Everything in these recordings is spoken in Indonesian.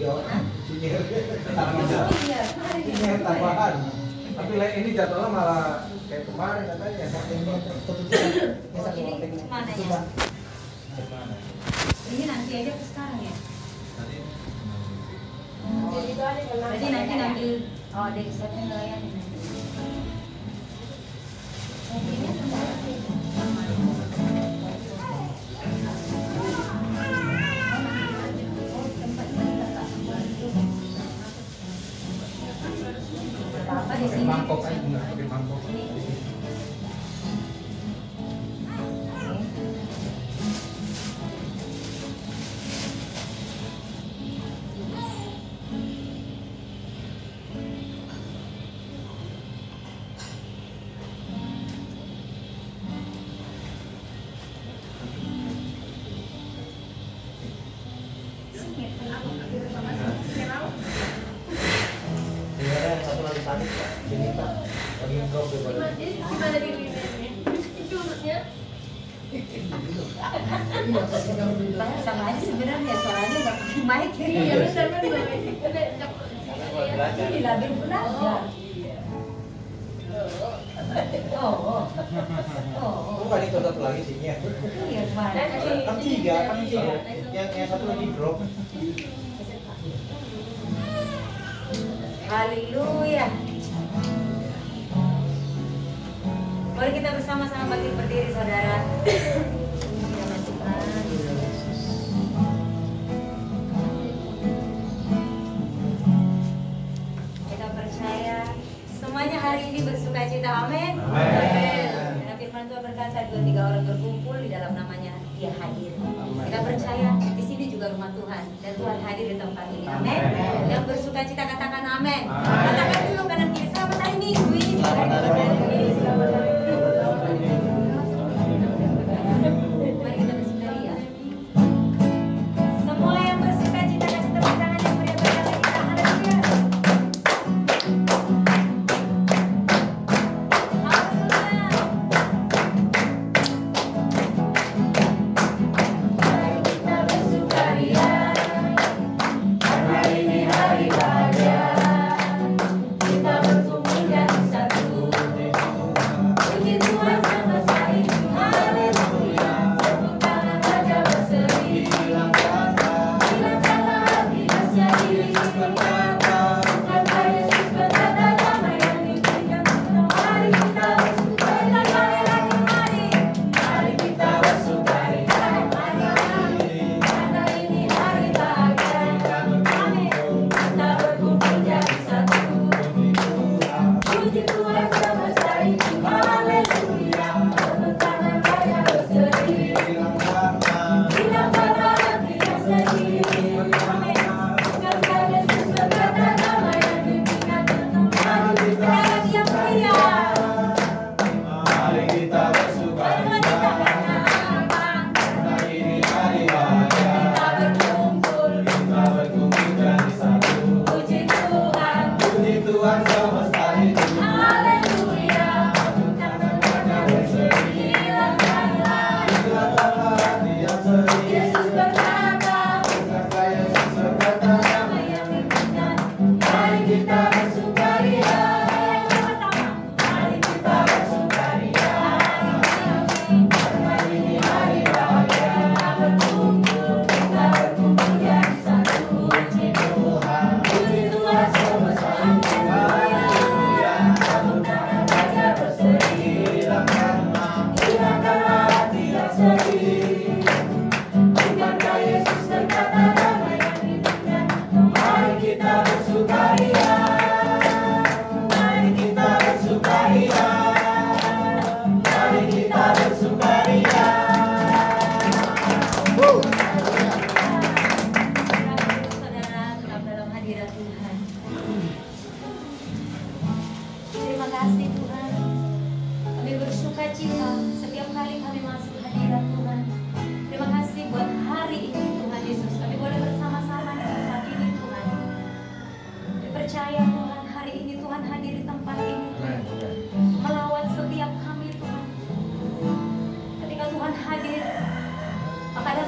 video. Ini tambahan. Tapi ini jadwalnya malah kayak kemarin katanya. Ini mana ya? Ini nanti aja ke sekarang ya? Berarti nanti ngambil dari setnya nelayan. Apa di sini? Mangkok aja, pakai mangkok. Satu lagi panik, ini Pak, lagi drop daripada. Gimana dirinya? Itu urutnya? Sama aja sebenarnya suaranya nggak pakai mic. Iya benar benar. Ini labil belajar. Oh. Bukan itu satu lagi sih ya. Iya kemarin. Kan tiga. Yang satu lagi drop. Haleluya. Mari kita bersama-sama bangkit berdiri, saudara. Kita percaya semuanya hari ini bersuka cita. Amin. Karena firman Tuhan berkata 2-3 orang berkumpul di dalam namanya Dia hadir. Kita percaya di sini juga rumah Tuhan dan Tuhan hadir di tempat ini. Amin. Yang bersuka cita katakan amin. Katakan dulu kanan kiri, selamat hari Minggu ini juga hari Minggu. Mari kita bersukaria. Semua yang bersuka cita kasih tepuk tangan yang meriah bagi kita. Haleluya.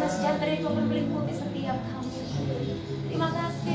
Sejahtera itu akan meliputi setiap kamu. Terima kasih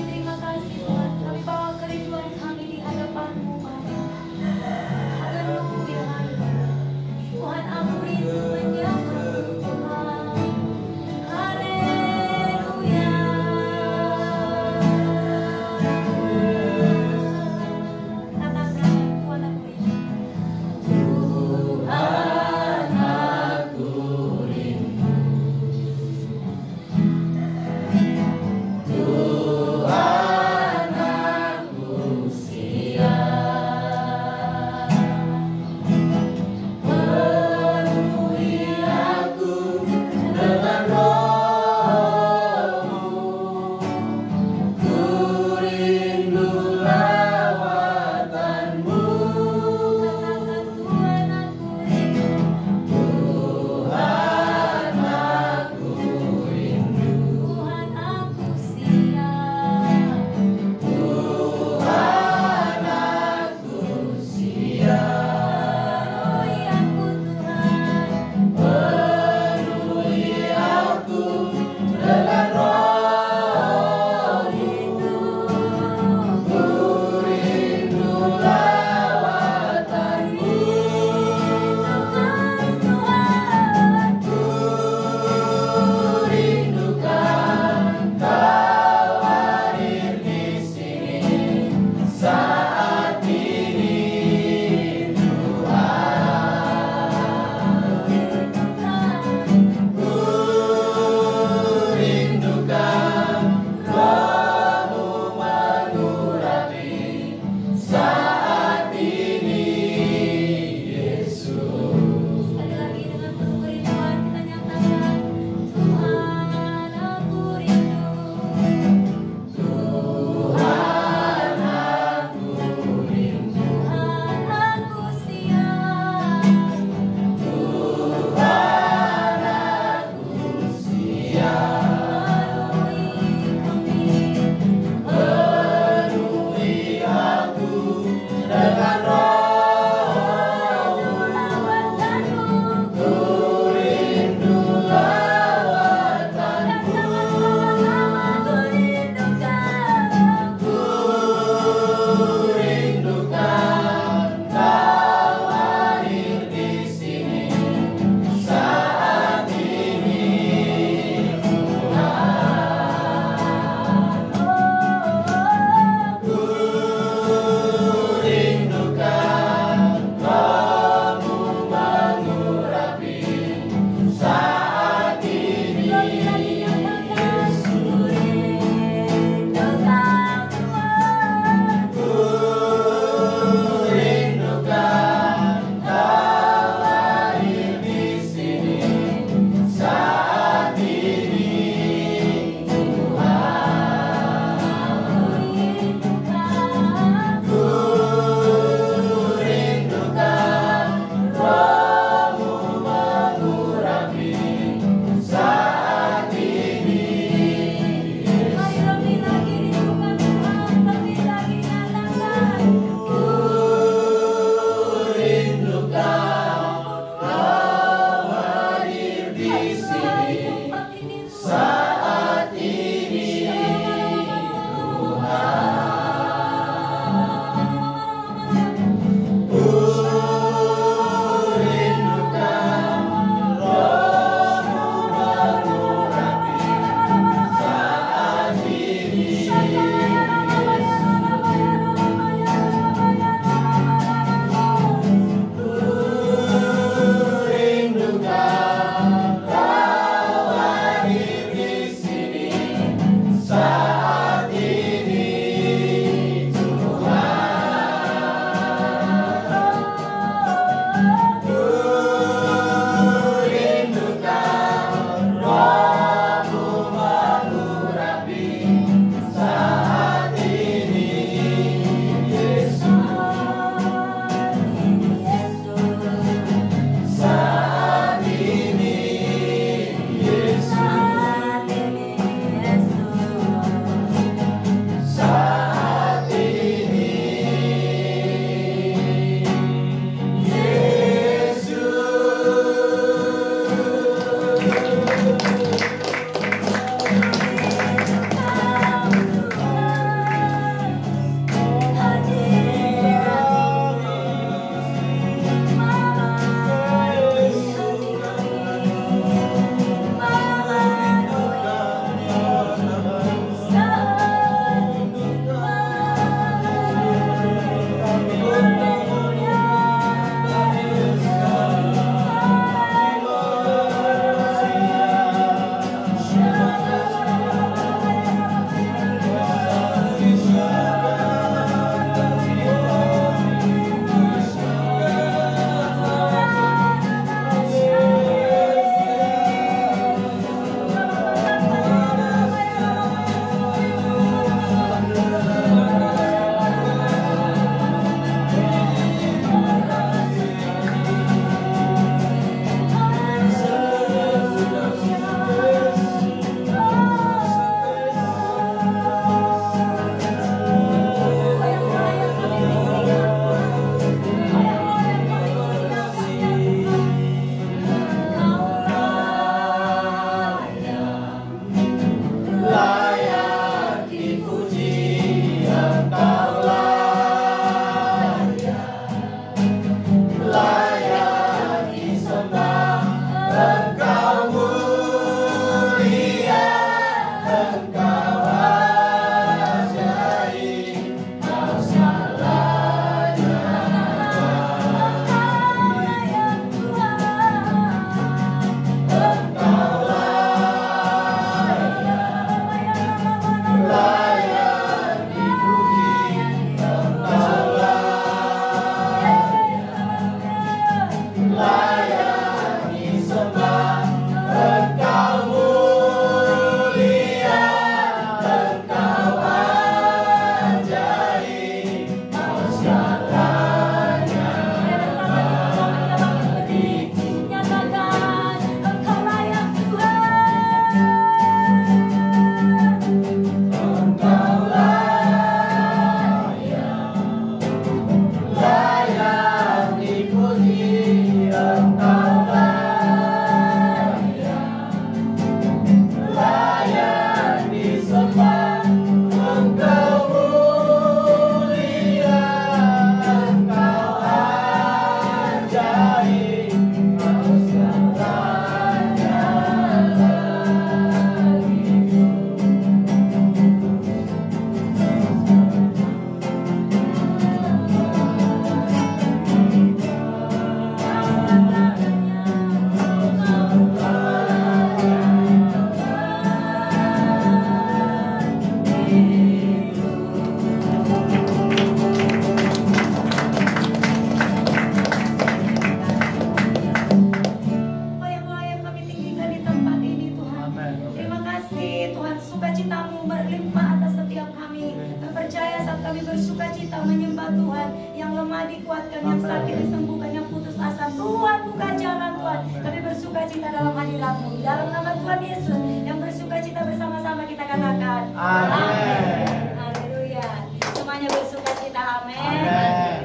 setiap kami. Kami percaya saat kami bersuka cita menyembah Tuhan, yang lemah dikuatkan, yang sakit disembuhkan, yang putus asa Tuhan buka jalan Tuhan. Kami bersuka cita dalam hadirat-Mu. Di dalam nama Tuhan Yesus yang bersuka cita bersama-sama kita katakan amin. Haleluya. Semuanya bersuka cita, amin.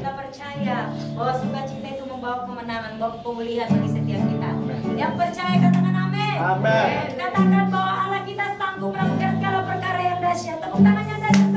Kita percaya bahwa sukacita itu membawa kemenangan, membawa pemulihan bagi setiap kita. Yang percaya katakan amin. Amin. Katakan bahwa Allah kita sanggup melakukan segala perkara yang dahsyat. Tepuk tangannya dahsyat.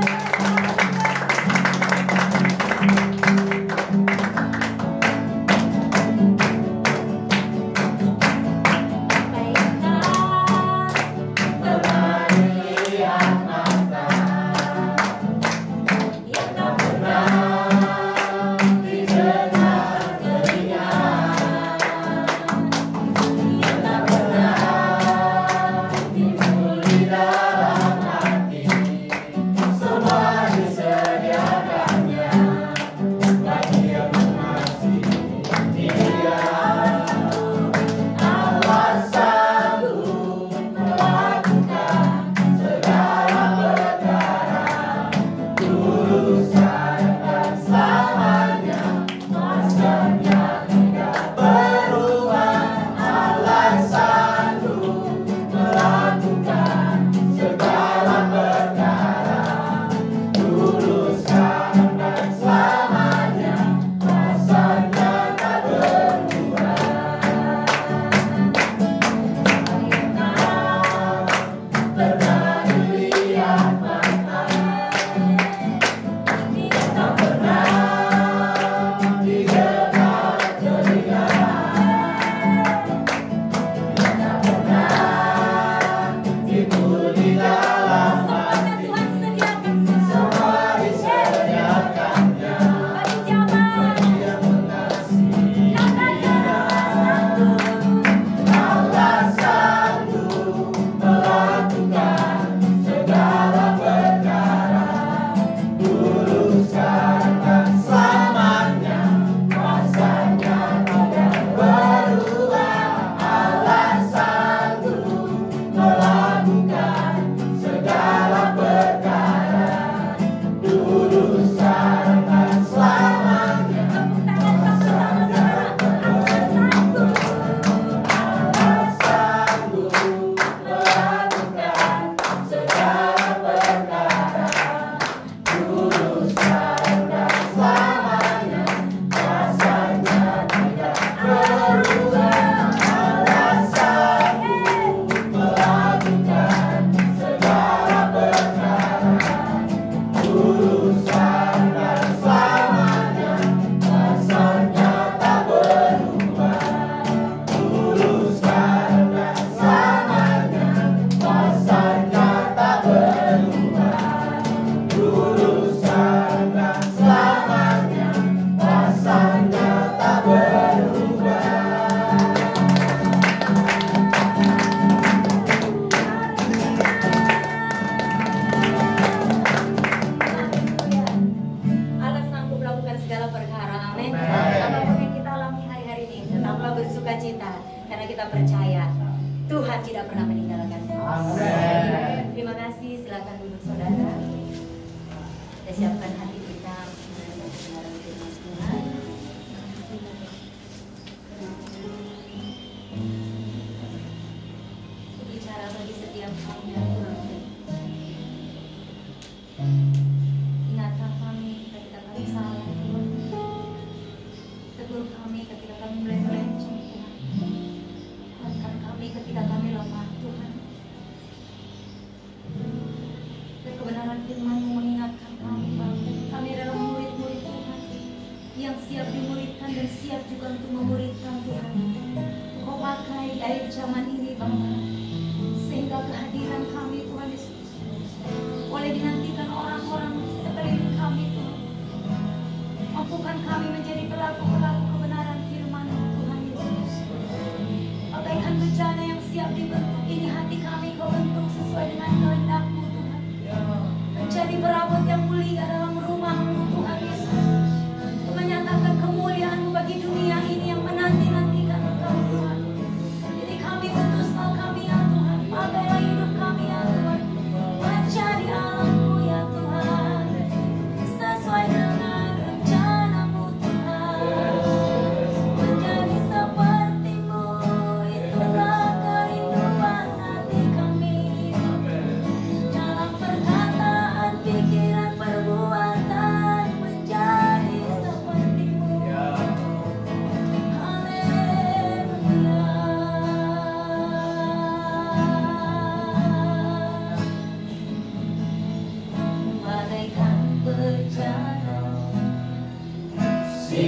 Jadi alamku ya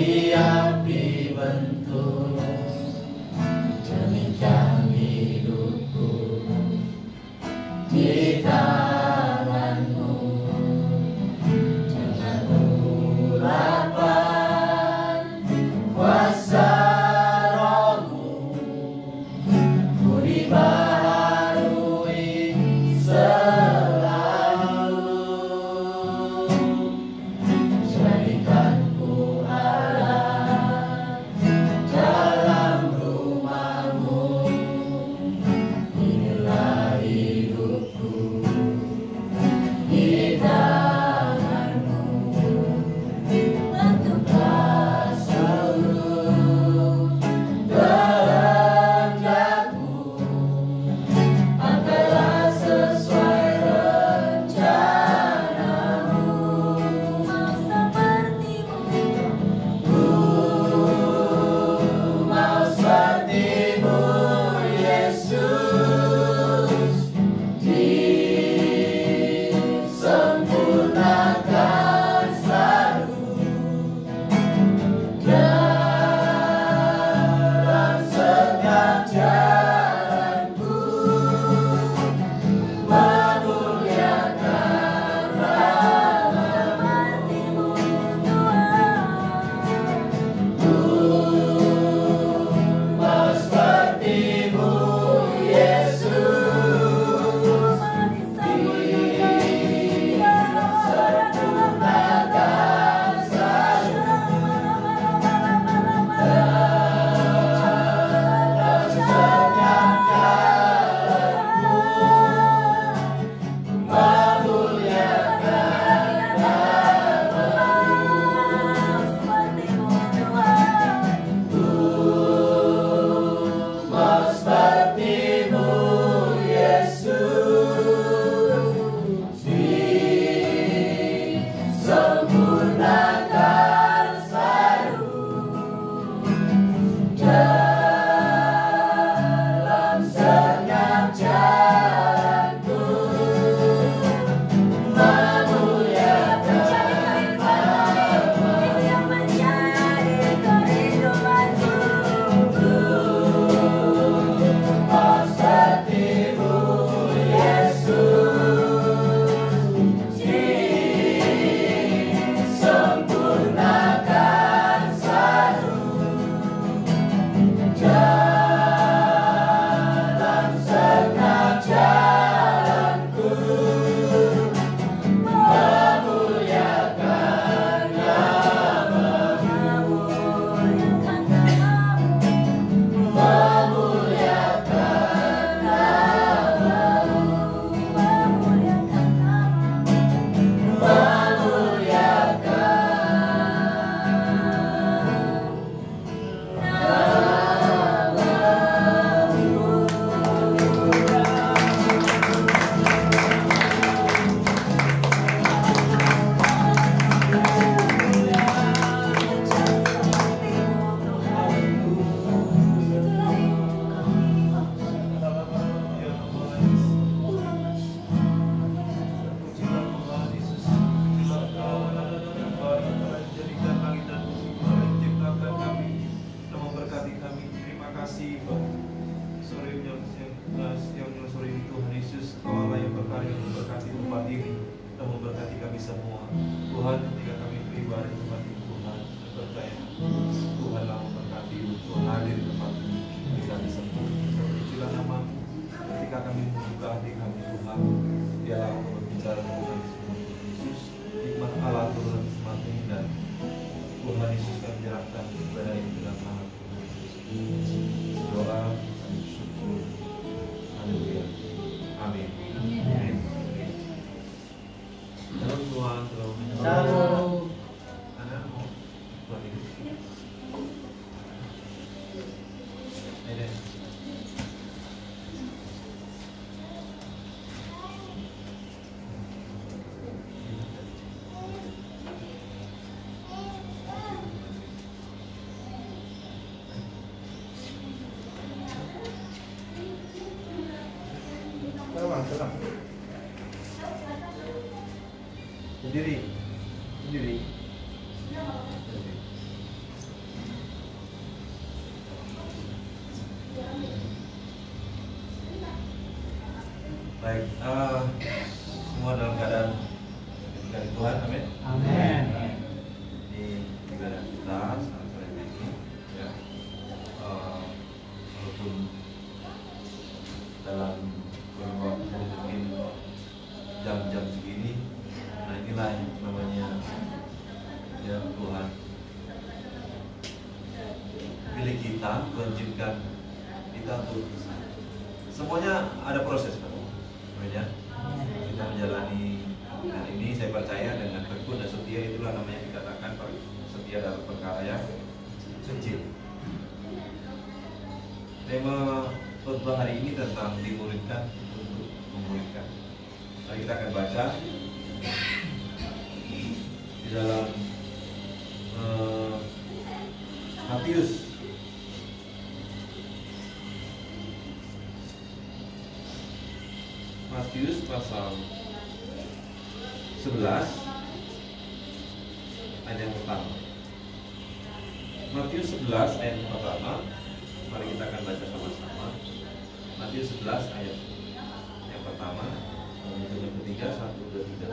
api-api bentuk demikian hidupku di tanganmu dengan urapan kuasa rohmu ku dibaharui selalu jadikan ku alat dalam rumahmu inilah hidupku di tanganmu tentukan seluruh kehendakmu angkatlah sesuai rencanamu mau sepertimu Yesus disempurnakan selalu dalam setiap jalanku memuliakan namamu mau sepertimu Yesus disempurnakan selalu dalam setiap jalanku memuliakan mau sepertimu Yesus disempurnakan selalu dalam setiap jalanku memuliakan namamu yang menjadi kehidupanku mau sepertimu Yesus disempurnakan selalu dalam setiap jalanku memuliakan namamu memuliakan namamu semua. Tuhan, ketika kami pribadi tempat ini Tuhan, percaya Tuhanlah memberkati Tuhan hadir di tempat ini. Kita disembuh, terpujilah namamu. Ketika kami membuka hati kami Tuhan, dialah untuk berbicara dengan semua. Yesus, hikmat Allah turun semakin dan Tuhan Yesus kami menyerahkan kepada ini dalam nama Tuhan Yesus. Doa kami syukur. Haleluya. Amin. Amin. Shalom Tuhan, shalom. Shalom. Anak mau Tuhan Yesus. Amen. Tenang. Berdiri. Baik, semua dalam keadaan dari Tuhan, amin. Amin. Di ibadah kita saat sore ini, ya, walaupun dalam beberapa mungkin jam-jam segini, nah inilah yang namanya ya Tuhan pilih kita, Tuhan izinkan kita untuk semuanya ada proses, Pak. Ya, kita menjalani hari ini, saya percaya dengan tekun dan setia, itulah namanya dikatakan setia dalam perkara yang kecil. Tema khotbah hari ini tentang dimuridkan untuk memuridkan. Mari kita akan baca di dalam Matius pasal 11 ayat yang pertama. Matius 11 ayat yang pertama. Mari kita akan baca sama-sama. Matius 11 ayat yang pertama. Yang ketiga, 1, 2, 3.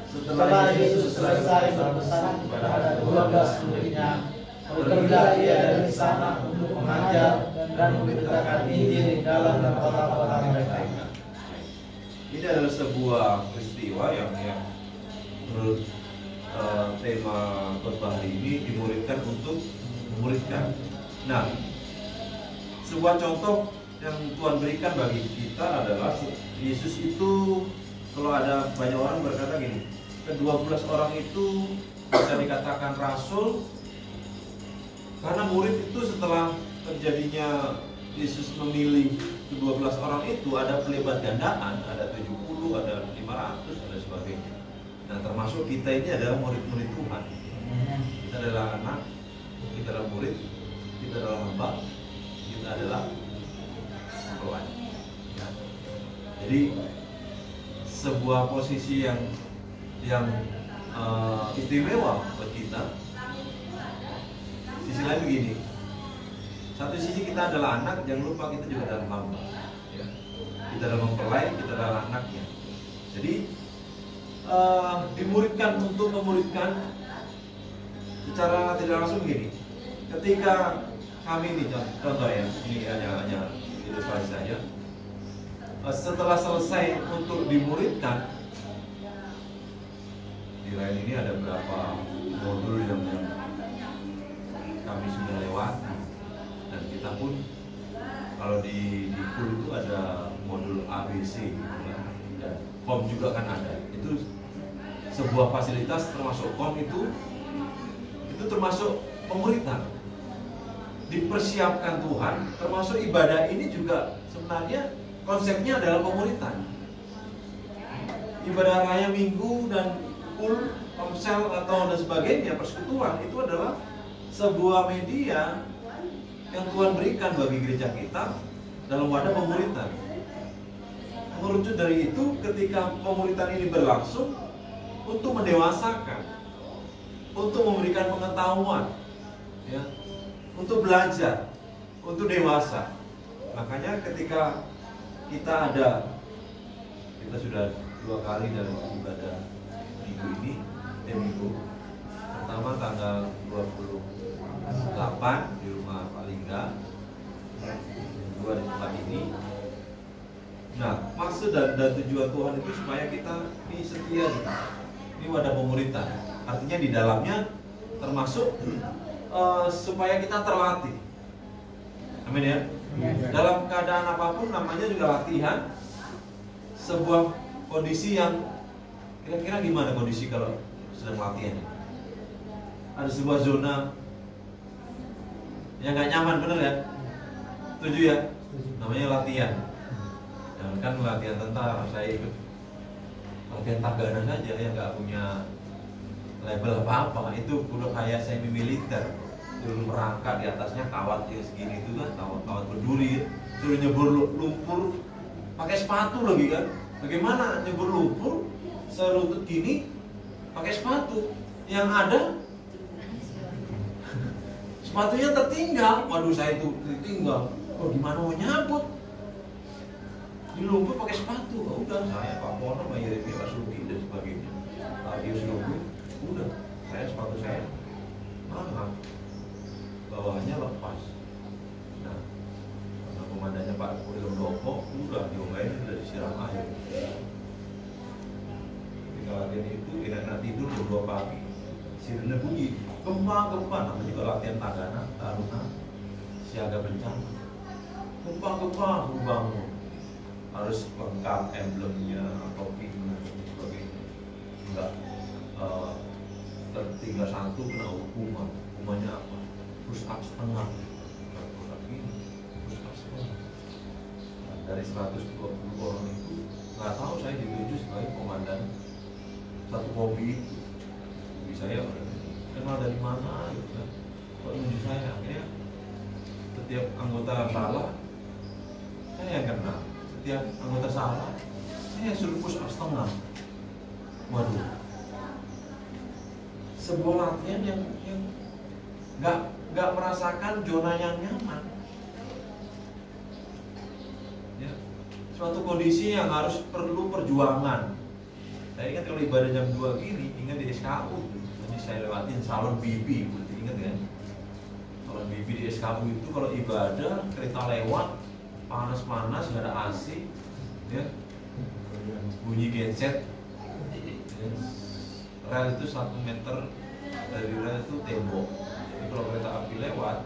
Setelah Yesus selesai berpesan kepada 12 muridnya, bekerja ia dari sana untuk mengajar dan memberitakan Injil dalam kota-kota mereka. Ini adalah sebuah peristiwa yang menurut tema khotbah hari ini dimuridkan untuk memuridkan. Nah, sebuah contoh yang Tuhan berikan bagi kita adalah Yesus itu, kalau ada banyak orang berkata gini, ke-12 orang itu bisa dikatakan rasul karena murid itu setelah terjadinya Yesus memilih ke-12 orang itu ada pelibat gandaan, ada 70, ada 500, ada sebagainya. Nah, termasuk kita ini adalah murid-murid Tuhan. Kita adalah anak, kita adalah murid, kita adalah hamba, kita adalah pelayan. Ya. Jadi sebuah posisi yang istimewa buat kita. Sisi lain begini. Satu sisi kita adalah anak, jangan lupa kita juga adalah hamba. Ya. Kita adalah mempelai, kita adalah anaknya. Jadi dimuridkan untuk memuridkan secara tidak langsung begini. Ketika kami ini contoh ya, ini hanya ilustrasi saja. Setelah selesai untuk dimuridkan, di lain ini ada berapa modul yang kami sudah lewati. Dan kita pun kalau di PUL itu ada modul ABC ya. Dan POM juga kan ada. Itu sebuah fasilitas, termasuk POM itu termasuk pemuritan. Dipersiapkan Tuhan, termasuk ibadah ini juga sebenarnya konsepnya adalah pemuritan. Ibadah raya minggu dan PUL, komsel atau dan sebagainya, persekutuan itu adalah sebuah media yang Tuhan berikan bagi gereja kita dalam wadah pemuritan. Merujuk dari itu, ketika pemuritan ini berlangsung untuk mendewasakan, untuk memberikan pengetahuan, ya, untuk belajar, untuk dewasa. Makanya ketika kita sudah 2 kali dalam ibadah minggu ini, minggu pertama tanggal 28 di rumah Pak Lingga, kedua di tempat ini. Nah, maksud dan tujuan Tuhan itu supaya kita ini setia, ini wadah pemuritan. Artinya di dalamnya termasuk supaya kita terlatih. Amin ya. Dalam keadaan apapun namanya juga latihan. Sebuah kondisi yang kira-kira gimana kondisi kalau sedang latihan? Ada sebuah zona yang nggak nyaman, bener ya? Setuju ya? Namanya latihan. Jangan kan latihan tentara, saya ikut latihan tagana saja yang nggak punya label apa-apa. Itu udah kayak semi militer. Suruh merangkak di atasnya kawat yang segini itu kan, kawat berduri, suruh nyebur lumpur pakai sepatu lagi kan. Bagaimana nyebur lumpur selutut gini pakai sepatu? Yang ada Sepatunya tertinggal. Waduh, saya itu tertinggal. Oh, gimana mau nyabut? Di lumpur pakai sepatu. Oh, udah saya Pak Pono, Mbak Yeremi, Pak Sugi dan sebagainya. Pak Dius Yogo, udah saya sepatu saya mahal. Bawahnya lepas. Nah, karena komandannya Pak Muldoko, udah diomelin, udah disiram air. Ketika latihan itu, enak tidur jam 2 pagi. Sirene bunyi, gempa, namanya juga latihan tagana, taruna, siaga bencana. Gempa, bangun. Harus lengkap emblemnya, topinya, dan sebagainya. Enggak tertinggal satu kena hukuman. Hukumannya apa? Push up setengah. Push up setengah. Nah, dari 120 orang itu, nggak tahu saya ditunjuk sebagai komandan satu kombi itu. Saya kenal dari mana gitu kan, kok nunjuk saya, akhirnya setiap anggota salah saya yang kenal, setiap anggota salah saya suruh push up setengah. Waduh, sebuah latihan yang nggak merasakan zona yang nyaman ya, suatu kondisi yang harus perlu perjuangan. Saya ingat kalau ibadah jam 2 gini, ingat di SKU ini saya lewatin salon bibi, berarti ingat kan? Salon bibi di SKU itu kalau ibadah, kereta lewat, panas-panas, nggak ada AC ya, bunyi genset ya. Rel itu 1 meter dari rel itu tembok, jadi kalau kereta api lewat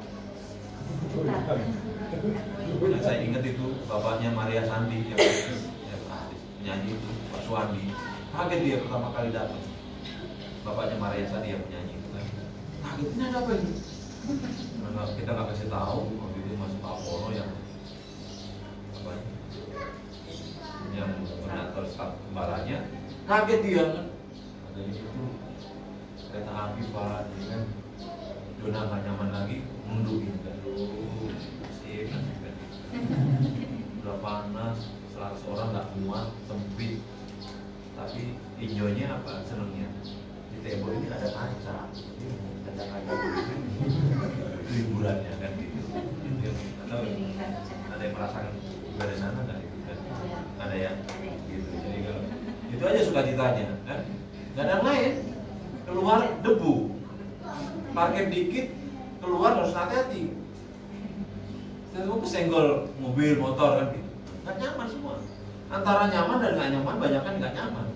nah, saya ingat itu bapaknya Maria Sandi yang penyanyi itu, Pak Suwandi. Kaget dia pertama kali datang. Bapaknya Maria Sandi yang penyanyi itu kan. Kaget, ini ada apa ini? Karena kita nggak kasih tahu waktu itu Mas Pak Pono yang apa yang koordinator staf kembarannya. Kaget dia kan. Katanya itu kereta api Pak, ini kan zona nggak nyaman lagi, mundurin kan. Sip kan. Udah panas, 100 orang nggak muat, sempit. Tapi injonya apa? Senangnya di tembok ini ada kaca, liburannya kan gitu. Atau ada yang merasakan ibadah sana nggak itu kan? Ada ya, gitu. Jadi kalau itu aja sukacitanya kan, nggak ada yang lain. Keluar debu, parkir dikit, keluar harus hati-hati. Saya kesenggol mobil, motor kan gitu, nggak nyaman semua. Antara nyaman dan nggak nyaman, banyak kan nggak nyaman,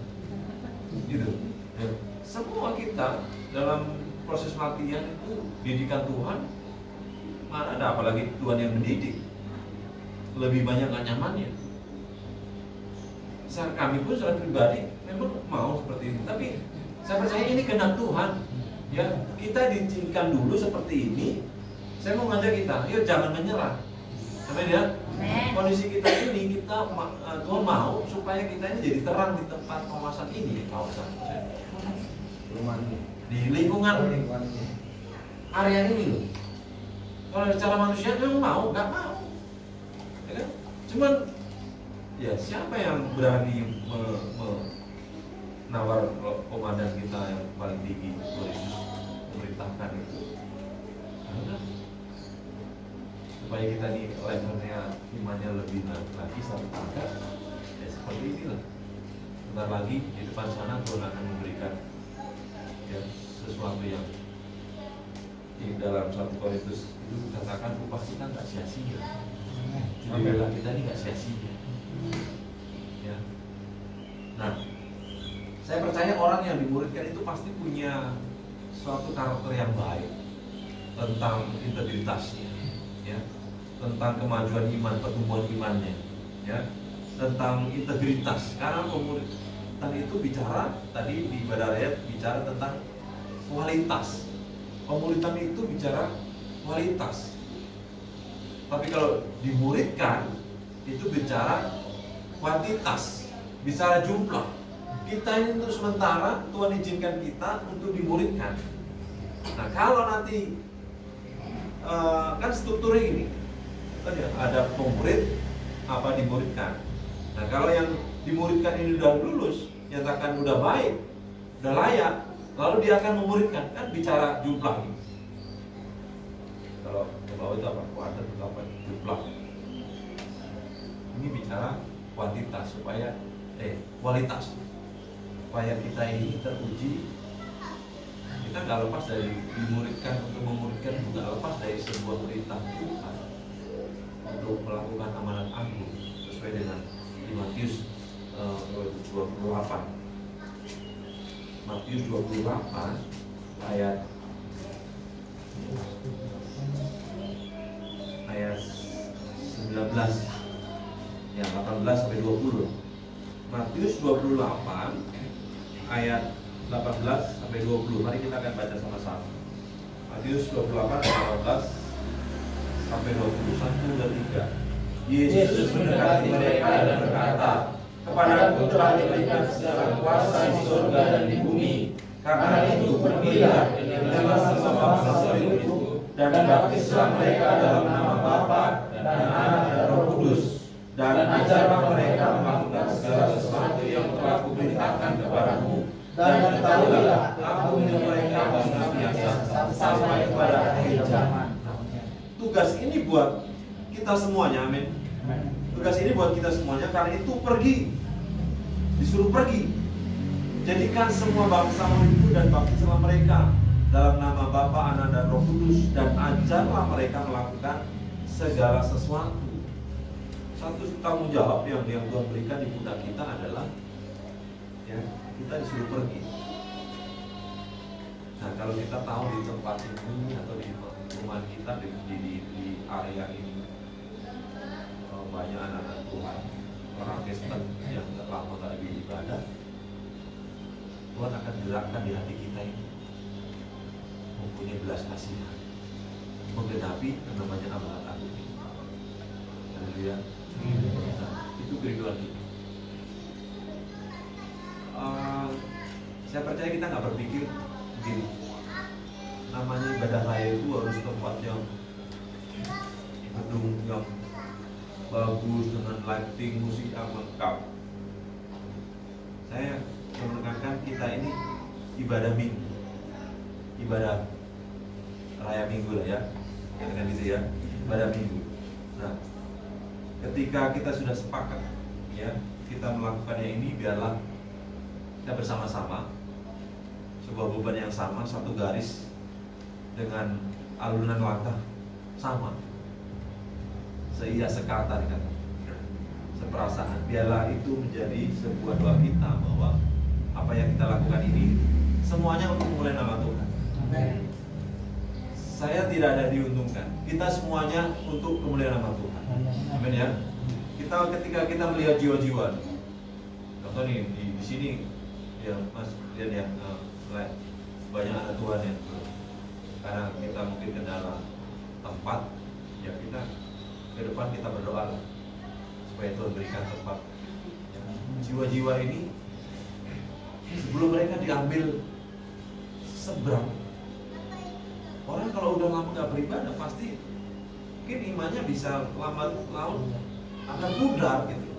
gitu. Ya. Semua kita dalam proses latihan itu didikan Tuhan, mana ada apalagi Tuhan yang mendidik, lebih banyak nggak nyamannya. Kami pun secara pribadi memang mau seperti ini, tapi saya percaya ini kehendak Tuhan. Ya, kita diizinkan dulu seperti ini. Saya mau ngajak kita, yuk jangan menyerah. Amin ya. Kondisi kita ini, Tuhan mau supaya kita ini jadi terang di tempat kawasan ini, kawasan di lingkungan area ini loh. Kalau secara manusia memang mau, nggak mau, ya kan? Cuman ya siapa yang berani menawar komandan kita yang paling tinggi, Yesus memerintahkan itu? Karena supaya kita nih levelnya imannya lebih lagi satu tangga, ya seperti inilah. Bentar lagi di depan sana Tuhan akan memberikan ya sesuatu yang di dalam 1 Korintus itu dikatakan upah kita nggak sia-sia. Jadi bela kita ini nggak sia-sia. Ya. Nah, saya percaya orang yang dimuridkan itu pasti punya suatu karakter yang baik tentang integritasnya, ya, tentang kemajuan iman, pertumbuhan imannya, ya, tentang integritas. Karena pemuridan itu bicara tadi di ibadah ayat bicara tentang kualitas. Pemuridan itu bicara kualitas. Tapi kalau dimuridkan itu bicara kuantitas, bicara jumlah. Kita ini untuk sementara Tuhan izinkan kita untuk dimuridkan. Nah, kalau nanti kan strukturnya ini kan ya, ada pemurid apa dimuridkan. Nah, kalau yang dimuridkan ini udah lulus, nyatakan udah baik, udah layak, lalu dia akan memuridkan, kan bicara jumlah ini. Kalau ke bawah itu apa? Kuadrat itu apa? Juplak. Ini bicara kuantitas supaya kualitas supaya kita ini teruji. Kita nggak lepas dari dimuridkan untuk memuridkan, juga lepas dari sebuah perintah Tuhan untuk melakukan amanat agung sesuai dengan di Matius 28. Matius 28 ayat 19 ya 18 sampai 20. Matius 28 ayat 18 sampai 20. Mari kita akan baca sama-sama. Matius 28 ayat 18 sampai 20. 1 dan 3. Yesus mendekati mereka dan berkata, "Kepadaku telah diberikan segala kuasa di surga dan di bumi. Karena itu pergilah, terima sama bangsa itu, dan baptislah mereka dalam nama Bapa dan Anak dan Roh Kudus, dan ajarlah mereka melakukan segala sesuatu yang telah kuperintahkan kepadamu. Dan ketahuilah, aku dengan mereka senantiasa sampai kepada akhir zaman." Tugas ini buat kita semuanya, amin. Tugas ini buat kita semuanya, karena itu pergi, disuruh pergi. Jadikan semua bangsa itu dan baptislah mereka dalam nama Bapa, Anak dan Roh Kudus, dan ajarlah mereka melakukan segala sesuatu. Satu tanggung jawab yang Tuhan berikan di pundak kita adalah ya, kita disuruh pergi. Nah, kalau kita tahu di tempat ini atau di rumah kita di area ini banyak anak-anak Tuhan, orang Kristen yang lama nggak beribadah, Tuhan akan gerakkan di hati kita ini mempunyai belas kasihan, menggenapi yang namanya amanat agung ini. Haleluya. Nah, itu kerinduan kita. Saya percaya kita nggak berpikir begini, namanya ibadah raya itu harus tempat yang gedung yang bagus dengan lighting, musik yang lengkap. Saya menekankan kita ini ibadah minggu, ibadah raya minggu lah ya, dengan gitu ya, ibadah minggu. Nah, ketika kita sudah sepakat ya, kita melakukannya ini, biarlah kita bersama-sama sebuah beban yang sama, satu garis dengan alunan langkah sama, seia sekata dikata, seperasaan. Biarlah itu menjadi sebuah doa kita bahwa apa yang kita lakukan ini semuanya untuk mulai nama Tuhan. Amen. Saya tidak ada diuntungkan, kita semuanya untuk kemuliaan nama Tuhan. Amin ya. Ketika kita melihat jiwa-jiwa, contoh nih di sini ya Mas lihat ya, banyak anak Tuhan yang karena kita mungkin kendala tempat, ya kita ke depan kita berdoa lah supaya Tuhan berikan tempat. Ya, jiwa-jiwa ini sebelum mereka diambil seberang, orang kalau udah lama nggak beribadah pasti mungkin imannya bisa lambat laun akan pudar gitu.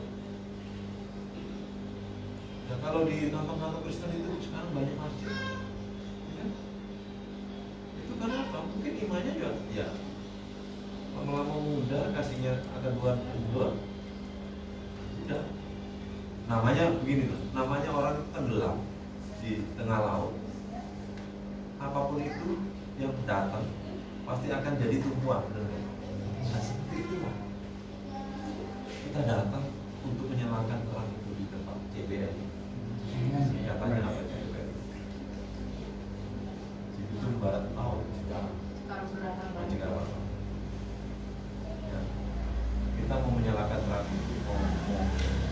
Ya, kalau di kantong-kantong Kristen itu sekarang banyak masjid, ya. Itu kenapa? Mungkin imannya juga ya lama-lama muda, kasihnya akan dua, udah. Namanya begini tuh, namanya orang tenggelam di tengah laut. Apapun itu yang datang pasti akan jadi tumpuan. Nah, seperti itulah kita datang untuk menyalakan terang itu di tempat CBN. Katanya apa CBN? Cibitung Barat Laut, Cikarang. Ya. Kita mau menyalakan terang itu, mau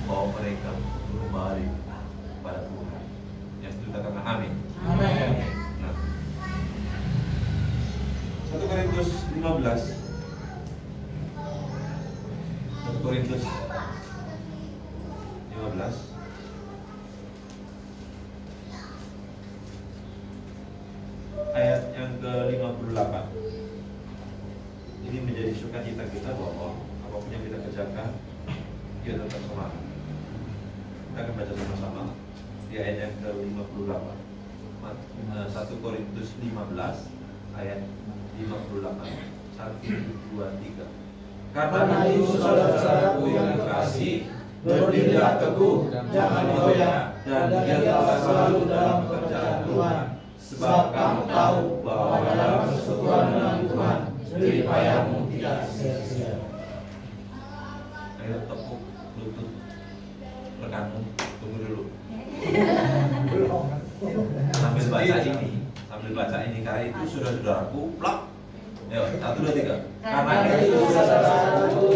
bawa mereka untuk kembali kepada Tuhan. Yang setuju katakan amin. Amin. Nah, 1 Korintus 15. 1 Korintus 15 ayat yang ke-58. Ini menjadi sukacita kita bahwa apapun yang kita kerjakan dia tetap semangat. Kita akan baca sama-sama di ayat yang ke-58. 1 Korintus 15 ayat 58. 1 1, 2, 3. Karena itu saudara-saudaraku yang kekasih, berdirilah teguh, jangan goyah, dan giatlah selalu dalam pekerjaan Tuhan. Sebab kamu tahu bahwa dalam persekutuan dengan Tuhan, jerih payahmu tidak sia-sia. Ayo tepuk lutut rekanmu, tunggu dulu. Sambil baca ini, karena itu saudara-saudaraku, plak. Ayo, 1, 2, 3. Karena itu saudaraku.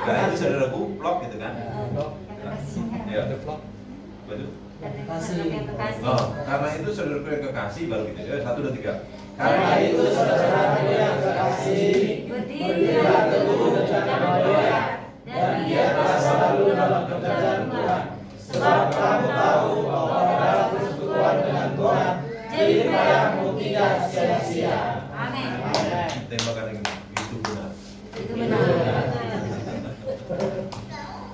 Karena itu saudaraku, plak gitu kan? Ayo, baru. Oh, karena itu saudaraku yang kekasih, baru gitu. Ayo, 1, 2, 3. Karena itu saudara-saudaraku yang kekasih, berdirilah teguh, jangan goyah, dan giatlah selalu dalam pekerjaan Tuhan. Sebab kamu tahu bahwa dalam persekutuan dengan Tuhan, jerih payahmu tidak sia-sia. Amin. Tembakan ini, itu benar. Itu benar.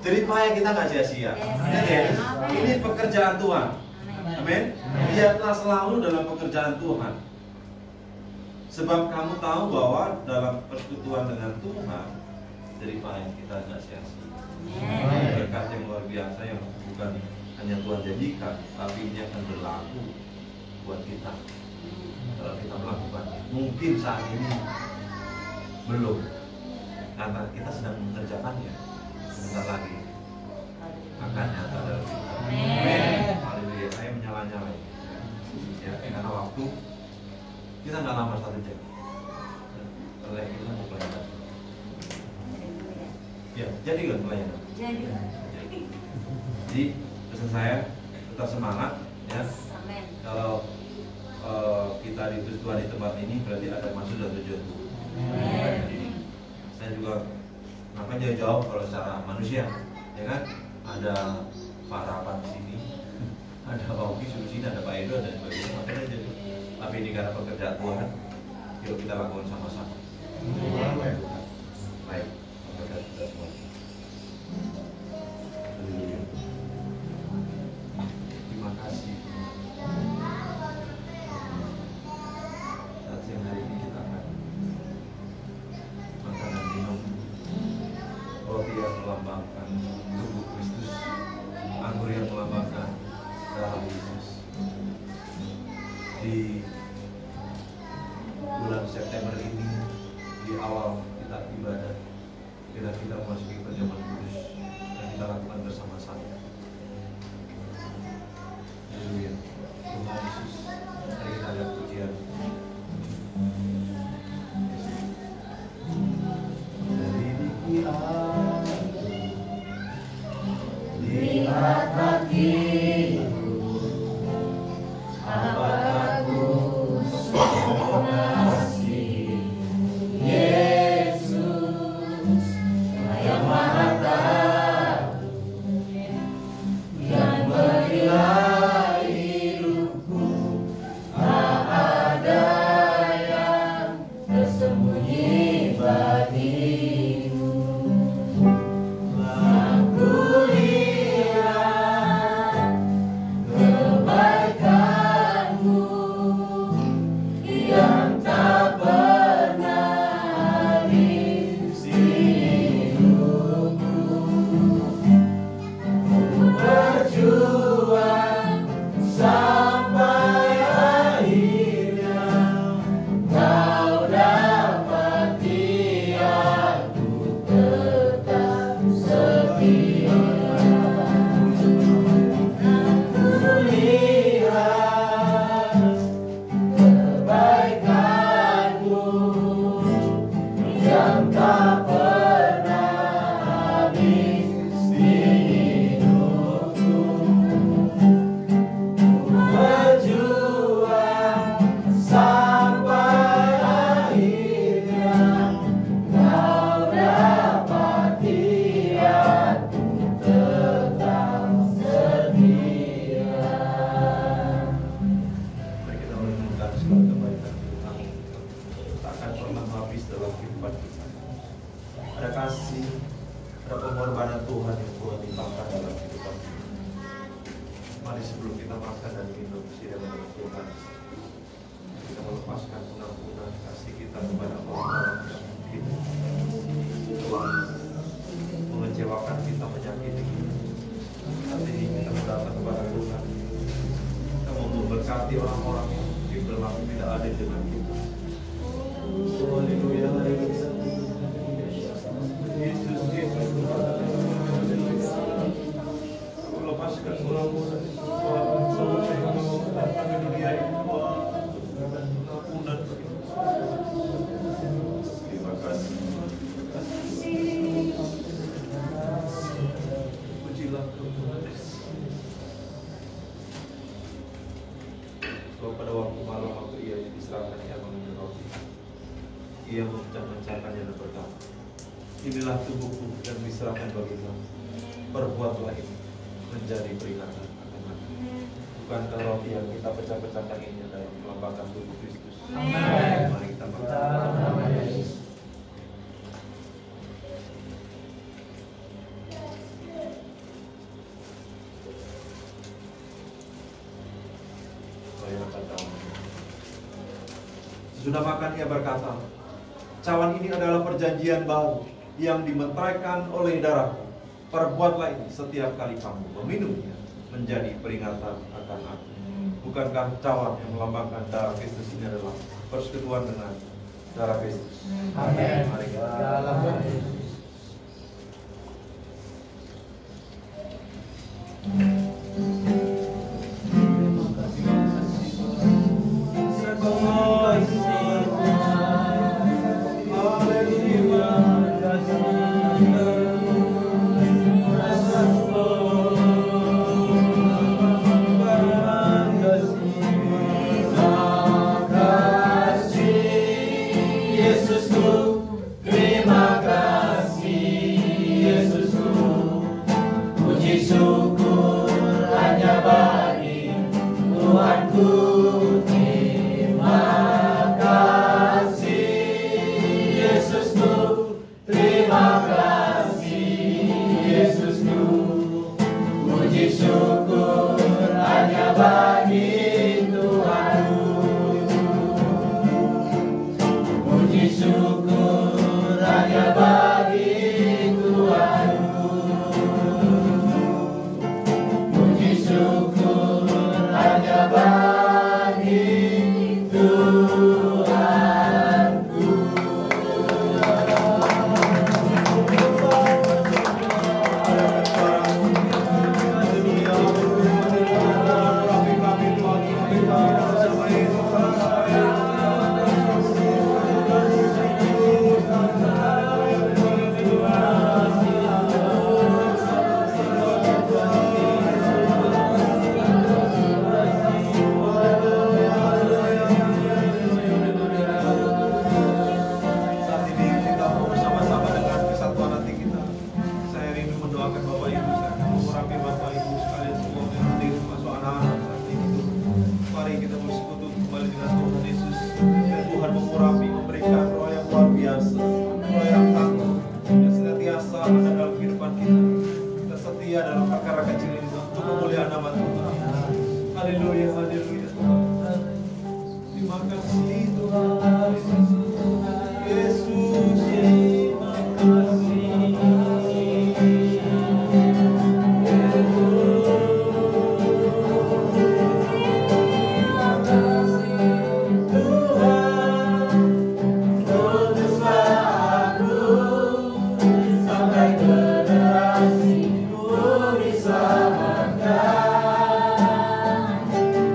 Jerih payah kita nggak sia-sia. Yes. Ini pekerjaan Tuhan. Amin. Amin. Lihatlah selalu dalam pekerjaan Tuhan. Sebab kamu tahu bahwa dalam persekutuan dengan Tuhan, jerih payah kita nggak sia-sia. Berkat yang luar biasa yang bukan hanya Tuhan jadikan, tapi ini akan berlaku buat kita kalau kita melakukannya. Mungkin saat ini belum, karena kita sedang mengerjakannya. Sebentar lagi akan nyata dalam kita. Amin. Haleluya. Saya menyala-nyala ya, karena waktu kita nggak lama 1 jam. Oleh kita mau pelayanan. Ya, jadi kan pelayanan. Jadi pesan saya tetap semangat ya. Amin. Kalau kita diutus Tuhan di tempat ini berarti ada maksud dan tujuan. Saya juga ngapain jauh-jauh kalau secara manusia, ya kan? Ada Pak Rapat di sini, ada Pak Oki di sini, ada Pak Edo dan sebagainya. Makanya jadi. Tapi ini karena pekerjaan Tuhan, yuk kita lakukan sama-sama. Baik, kita semua. Terima kasih. Saat siang hari ini kita akan makan dan minum roti yang melambangkan tubuh Kristus, anggur yang melambangkan darah Yesus. Di bulan September ini, di awal kita ibadah, kita memasuki perjamuan kudus dan kita lakukan bersama-sama. Haleluya. Tuhan Yesus, mari kita lihat pujian. Dari pikiran, lihat hatiku, apa aku Berkati orang-orang yang mungkin berlaku tidak adil dengan kita. Haleluya, haleluya. Yesus, Yesus, aku lepaskan selalu semua yang datang ke dunia ini, pengampunan. Terima kasih. Pujilah Tuhan. So, pada waktu malam waktu ia diserahkan, ia mengambil roti, ia memecah-mecahkannya dan berkata, inilah tubuhku yang diserahkan bagi kamu. Perbuatlah ini menjadi peringatan akan aku. Bukankah roti yang kita pecah-pecahkan ini adalah melambangkan tubuh Kristus? Amin. Mari kita makan. Sesudah makan ia berkata, cawan ini adalah perjanjian baru yang dimeteraikan oleh darahku. Perbuatlah ini setiap kali kamu meminumnya menjadi peringatan akan aku. Bukankah cawan yang melambangkan darah Kristus ini adalah persekutuan dengan darah Kristus? Amin. Mari kita. Dalam nama Yesus.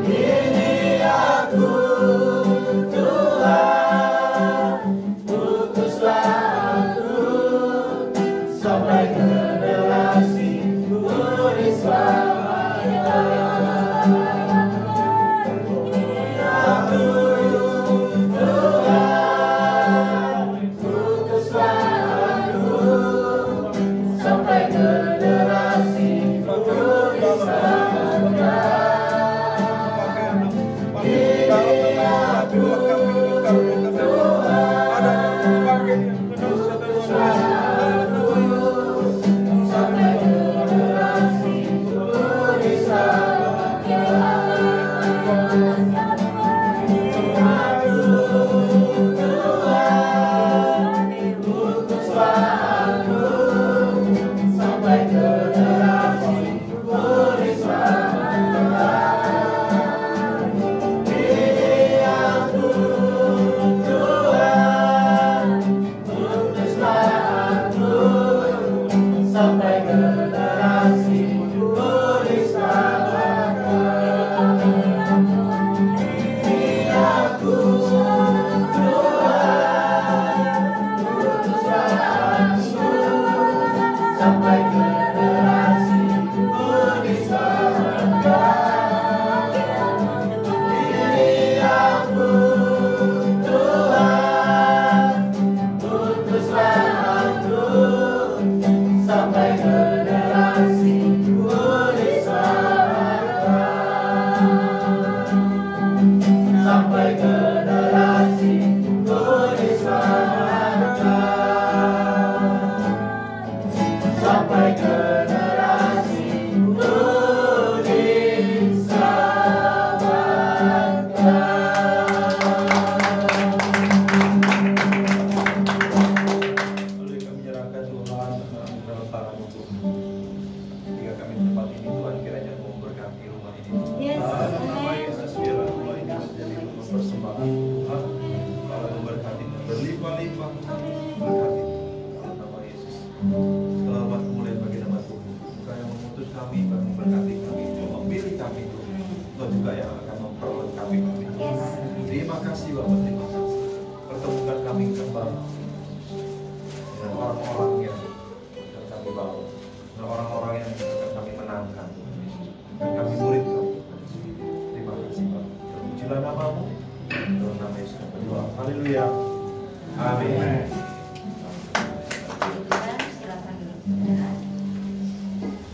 Yeah. yang akan memperlengkapi kami. Yes. Terima kasih Bapak, terima kasih. Pertemukan kami kembali dengan orang-orang yang akan kami bawa, dengan orang-orang yang akan kami menangkan, dan kami murid kami. Terima kasih Bapak. Terpujilah namamu, dalam nama Yesus kami berdoa. Haleluya. Amin. Silakan duduk, saudara.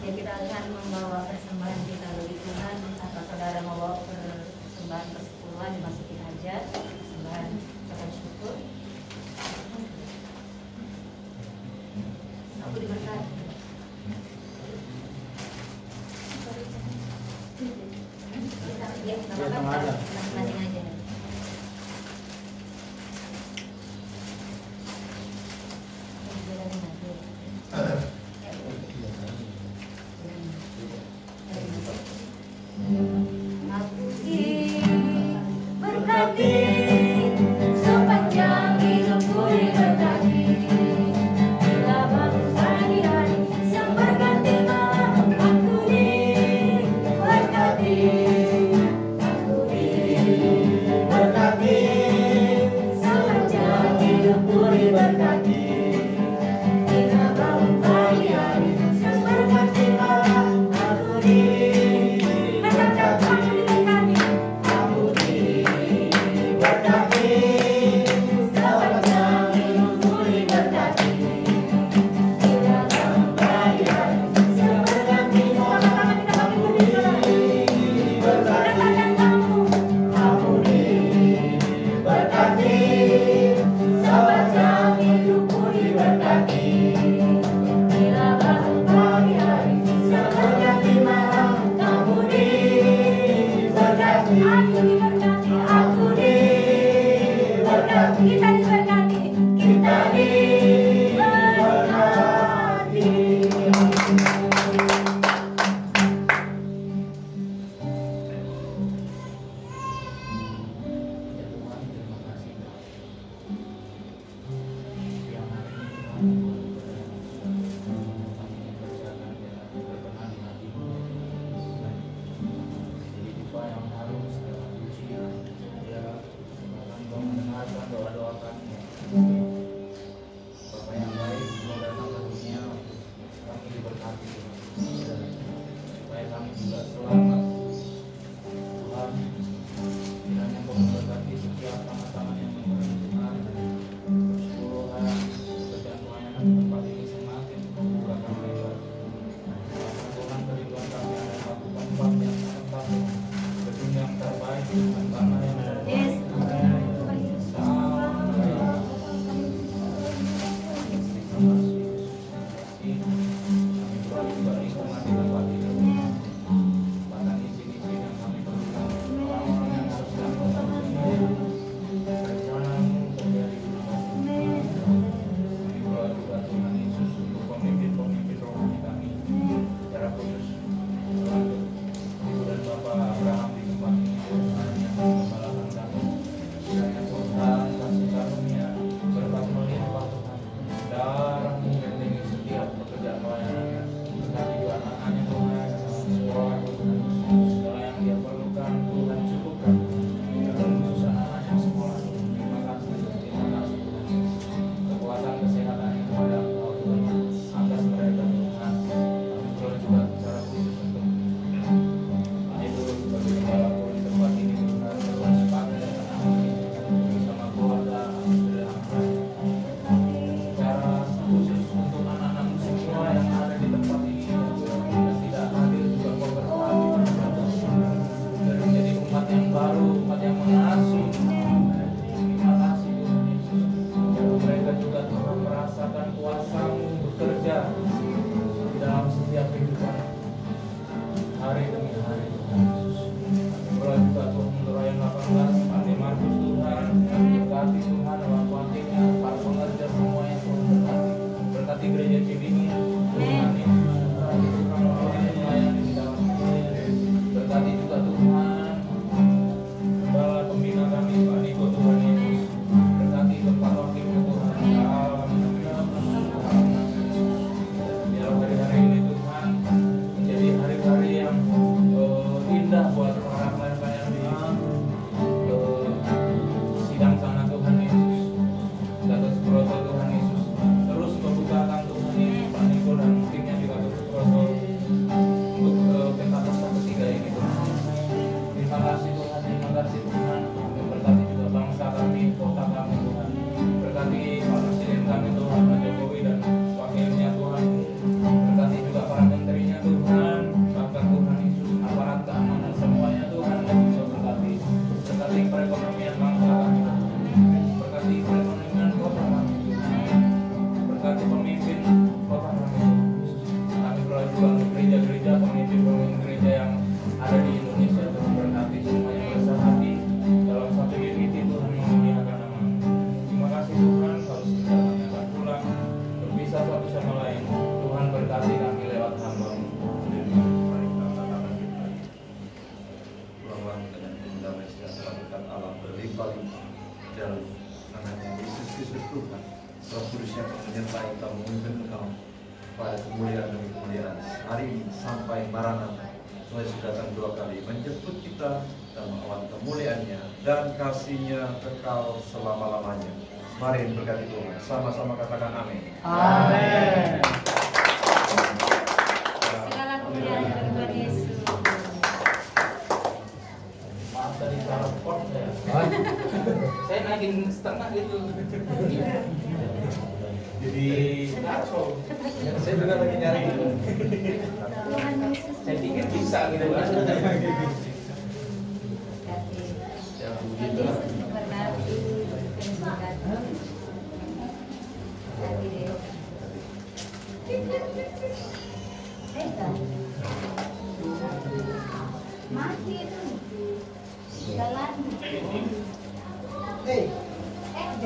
Ya, kita akan membawa persembahan kita bagi Tuhan. Atau saudara membawa persembahan persepuluhan dimasukin aja, persembahan ucapan syukur. Aku diberkati. Ya, kita makan masing-masing aja. Aku diberkati sepanjang hidupku diberkati. Bila bangun pagi hari siang berganti malam, aku diberkati. Aku diberkati sepanjang hidupku diberkati. Bila bangun pagi hari siang berganti malam, aku diberkati. Kita diberkati, kita diberkati. Doa-doa kami, Bapak yang baik, Tuhan datang ke dunia, kami diberkati Tuhan, supaya kami juga selamat. Tuhan, kiranya Kau memberkati setiap tangan-tangan yang memberi Tuhan, keseluruhan pekerjaan pelayanan di tempat ini semakin Kau bukakan lebar. Tuhan, kerinduan kami adalah satu tempat yang tempat gedung yang terbaik dengan tanah yang terbaik. Yes. Bapak Abraham di tempat ini, dalam namanya Yesus Kristus Tuhan. Roh Kudus yang menyertai kamu, memimpin kamu pada kemuliaan demi kemuliaan hari ini sampai Maranatha. Tuhan sudah datang 2 kali menjemput kita dalam awan kemuliaannya dan kasih-Nya kekal selama-lamanya. Mari berkati Tuhan, sama-sama katakan amin. Amin. Segala kemuliaan bagi Tuhan Yesus. Maaf tadi salah pot saya. Saya naikin setengah gitu. Jadi ngaco. Saya juga lagi nyari. Tuhan Yesus. Saya pikir bisa gitu kan. Ya begitu lah. Memberkati. Mati itu jalan. Hey. Eh,